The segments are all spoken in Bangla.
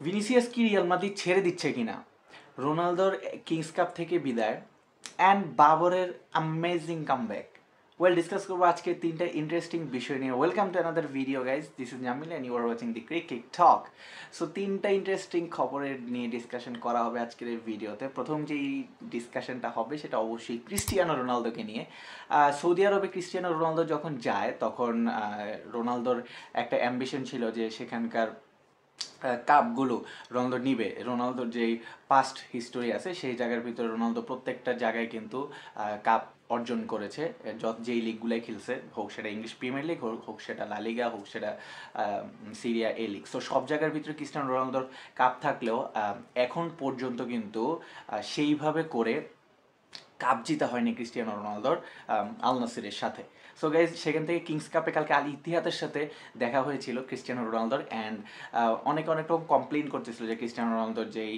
ভিনিসিয়াস কি রিয়াল মাদ্রিদ ছেড়ে দিচ্ছে কিনা, রোনালদোর কিংস কাপ থেকে বিদায়, অ্যান্ড বাবরের অ্যামেজিং কামব্যাক। ডিসকাস করবো আজকে তিনটা ইন্টারেস্টিং বিষয় নিয়ে। Welcome to another video guys, this is Jamil and you are watching the cricket talk. So তিনটা ইন্টারেস্টিং খবরের নিয়ে ডিসকাশন করা হবে আজকের এই ভিডিওতে। প্রথম যেই ডিসকাশনটা হবে সেটা অবশ্যই ক্রিস্টিয়ানো রোনালদোকে নিয়ে। সৌদি আরবে ক্রিস্টিয়ানো রোনালদো যখন যায় তখন রোনালদোর একটা অ্যাম্বিশন ছিল যে সেখানকার কাপগুলো রোনালদো নিবে। রোনালদোর যেই পাস্ট হিস্টোরি আছে সেই জায়গার ভিতরে রোনালদো প্রত্যেকটা জায়গায় কিন্তু কাপ অর্জন করেছে, যেই লিগগুলোয় খেলছে, হোক সেটা ইংলিশ প্রিমিয়ার লিগ, হোক সেটা লা লিগা, হোক সেটা সিরিয়া এ লিগ। সো সব জায়গার ভিতরে ক্রিস্টিয়ানো রোনালদোর কাপ থাকলেও এখন পর্যন্ত কিন্তু সেইভাবে করে কাপ জিতা হয়নি ক্রিস্টিয়ানো রোনালদোর আল নাসিরের সাথে। সো গাইজ সেখান থেকে কিংস কাপে কালকে আল ইতিহাদের সাথে দেখা হয়েছিল ক্রিস্টিয়ানো রোনালদোর, অ্যান্ড অনেক রকম কমপ্লেন করতেছিল যে ক্রিস্টিয়ানো রোনালদোর যেই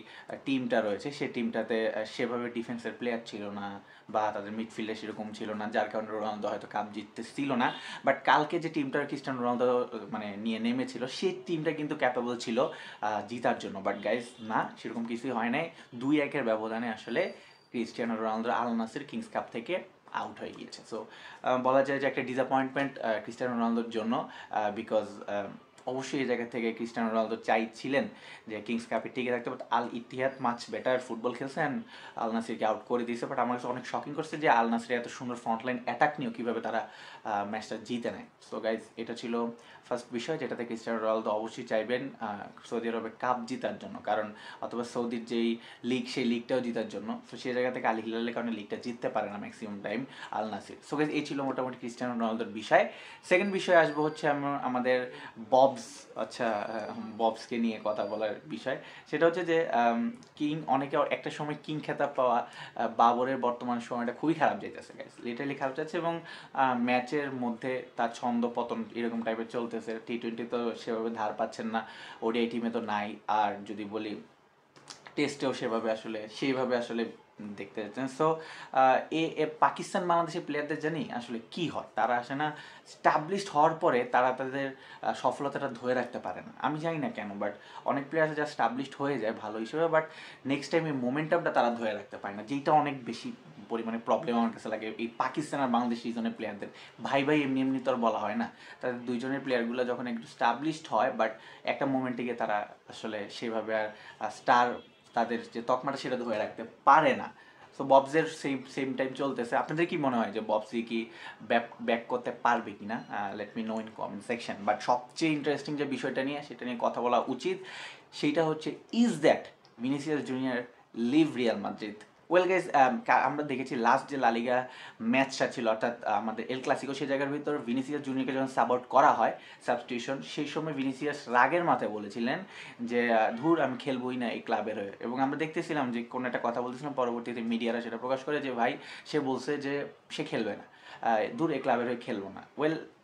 টিমটা রয়েছে সেই টিমটাতে সেভাবে ডিফেন্সের প্লেয়ার ছিল না বা তাদের মিডফিল্ডে সেরকম ছিল না, যার কারণে রোনালদো হয়তো কাপ জিততেছিল না। বাট কালকে যে টিমটা ক্রিস্টিয়ানো রোনালদো মানে নিয়ে নেমেছিল সেই টিমটা কিন্তু ক্যাপেবল ছিল জিতার জন্য। বাট গাইজ না, সেরকম কিছুই হয় নাই। 2-1 ব্যবধানে আসলে ক্রিস্টিয়ানো রোনালদো আল নাসির কিংস কাপ থেকে আউট হয়ে গিয়েছে। সো বলা যায় যে একটা ডিসঅ্যাপয়েন্টমেন্ট ক্রিস্টিয়ানো রোনালদোর জন্য, বিকজ অবশ্যই এই জায়গা থেকে ক্রিস্টিয়ানো রোনালদো চাইছিলেন যে কিংস কাপে টিকে থাকতে, but Al Etihad much better football খেলছে অ্যান্ড আল নাসিরকে আউট করে দিয়েছে। বাট আমার কাছে অনেক শকিং করছে যে আল নাসির এত সুন্দর ফ্রন্টলাইন অ্যাটাক নিয়েও কীভাবে তারা ম্যাচটা জিতে নেয়। সো গাইজ এটা ছিল ফার্স্ট বিষয় যেটাতে ক্রিস্টিয়ানো রোনালদো অবশ্যই চাইবেন সৌদি আরবে কাপ জিতার জন্য, কারণ অথবা সৌদির যেই লিগ সেই লিগটাও জিতার জন্য। সো সেই জায়গা থেকে আল হিলালের কারণে লিগটা জিততে পারে না ম্যাক্সিমাম টাইম আল নাসির। সো গাইজ এই ছিল মোটামুটি ক্রিস্টিয়ানো রোনালদোর বিষয়। সেকেন্ড বিষয় আসবো হচ্ছে আমাদের ববস, আচ্ছা ববসকে নিয়ে কথা বলার বিষয়। সেটা হচ্ছে যে কিং, অনেকে একটা সময় কিং খেতাব পাওয়া বাবরের বর্তমান সময়টা খুবই খারাপ যাইতেছে গাইজ, লিটারালি খারাপ যাচ্ছে, এবং ম্যাচের মধ্যে তার ছন্দ পতন এরকম টাইপের চলতেছে। টি-20 তো সেভাবে ধার পাচ্ছেন না, ওডিআই টিমে তো নাই, আর যদি বলি টেস্টেও সেইভাবে আসলে দেখতে যাচ্ছেন। সো এ পাকিস্তান বাংলাদেশের প্লেয়ারদের জানি আসলে কি হয়, তারা আসে না স্টাবলিশড হওয়ার পরে তারা তাদের সফলতাটা ধরে রাখতে পারে না। আমি জানি না কেন, বাট অনেক প্লেয়ার আছে যা স্টাবলিশড হয়ে যায় ভালো হিসেবে, বাট নেক্সট টাইম এই মোমেন্টামটা তারা ধরে রাখতে পারে না, যেটা অনেক বেশি পরিমাণে প্রবলেম আমার কাছে লাগে এই পাকিস্তান আর বাংলাদেশ রিজনের প্লেয়ারদের। ভাই ভাই এমনি এমনি তো আর বলা হয় না, তাদের দুইজনের প্লেয়ারগুলো যখন একটু স্টাবলিশড হয় বাট একটা মোমেন্টে গিয়ে তারা আসলে সেভাবে আর স্টার, তাদের যে তকমাটা সেটা ধরে রাখতে পারে না। সো ববসের সেম টাইম চলতেছে। আপনাদের কি মনে হয় যে ববসি কি ব্যাক করতে পারবে কি না? Let me no in comment section. But সবচেয়ে ইন্টারেস্টিং যে বিষয়টা নিয়ে সেটা নিয়ে কথা বলা উচিত, সেইটা হচ্ছে is that Vinicius junior leave Real Madrid? Guys, আমরা দেখেছি লাস্ট যে লালিগা ম্যাচটা ছিল, অর্থাৎ আমাদের এল ক্লাসিকো, সেই জায়গার ভিতর ভিনিসিয়াস জুনিয়রকে যখন সাব আউট করা হয় সাবস্টিটিউশন, সেই সময় ভিনিসিয়াস রাগের মাথায় বলেছিলেন যে ধুর আমি খেলবই না এই ক্লাবের হয়ে। এবং আমরা দেখতেছিলাম যে কোনো একটা কথা বলতেছিলাম, পরবর্তীতে মিডিয়ারা সেটা প্রকাশ করে যে ভাই সে বলছে যে সে খেলবে না, দূর এই ক্লাবের হয়ে খেলবো না।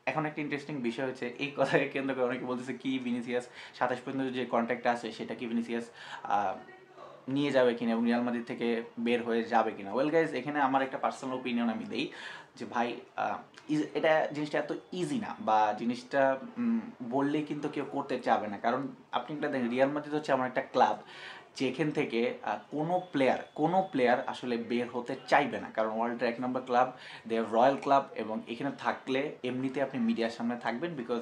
এখন একটা ইন্টারেস্টিং বিষয় হচ্ছে এই কথাকে কেন্দ্র করে অনেকে বলতেছে কি ভিনিসিয়াস 27 পর্যন্ত যে কন্ট্রাক্টটা আছে সেটা কি ভিনিসিয়াস নিয়ে যাবে কিনা এবং রিয়াল মাদ্রিদ থেকে বের হয়ে যাবে কিনা। গাইজ, এখানে আমার একটা পার্সোনাল ওপিনিয়ন আমি দিই যে ভাই এটা জিনিসটা এত ইজি না, বা জিনিসটা বললেই কিন্তু কেউ করতে চাবে না। কারণ আপনি একটা দেখেন, রিয়াল মাদ্রিদ হচ্ছে আমার একটা ক্লাব যেখান থেকে কোনো প্লেয়ার আসলে বের হতে চাইবে না, কারণ ওয়ার্ল্ডের 1 নম্বর ক্লাব, দে রয়্যাল ক্লাব, এবং এখানে থাকলে এমনিতে আপনি মিডিয়ার সামনে থাকবেন, বিকজ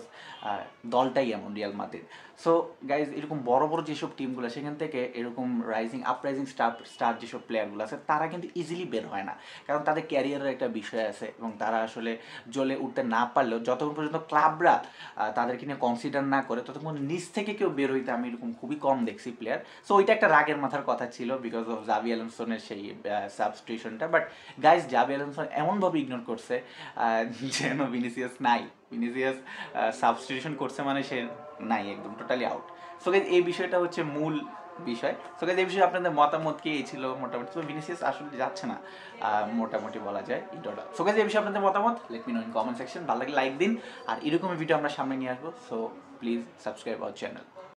দলটাই এমন রিয়াল মাদ্রিদ। সো গাইজ, এরকম বড় বড় যেসব টিমগুলো সেখান থেকে এরকম আপরাইজিং স্টার যেসব প্লেয়ারগুলো আছে তারা কিন্তু ইজিলি বের হয় না, কারণ তাদের ক্যারিয়ারের একটা বিষয় আছে এবং তারা আসলে জ্বলে উঠতে না পারলেও যতক্ষণ পর্যন্ত ক্লাবরা তাদেরকে নিয়ে কনসিডার না করে ততক্ষণ নিচ থেকে কেউ বের হইতে আমি এরকম খুবই কম দেখছি প্লেয়ার। সো ওইটা একটা রাগের মাথার কথা ছিল বিকজ অফ জাভি আলোনসোনের সেই সাবস্টিটিউশনটা। বাট গাইজ, জাভি আলোনসন এমনভাবে ইগনোর করছে যেন ভিনিসিয়াস নাই, ভিনিসিয়াস সাবস্টিটিউশন করছে মানে সে নাই, একদম টোটালি আউট। সো গাইজ, এই বিষয়টা হচ্ছে মূল বিষয়। সো গাইজ, এই বিষয়ে আপনাদের মতামত কি এই ছিল মোটামুটি? তো ভিনিসিয়াস আসলে যাচ্ছে না মোটামুটি বলা যায় ইন্টোটা। সো গাইজ, এই বিষয়ে আপনাদের মতামত let me no in comment section. ভালো লাগলে লাইক দিন, আর এরকমই ভিডিও আমরা সামনে নিয়ে আসবো। So please subscribe our channel.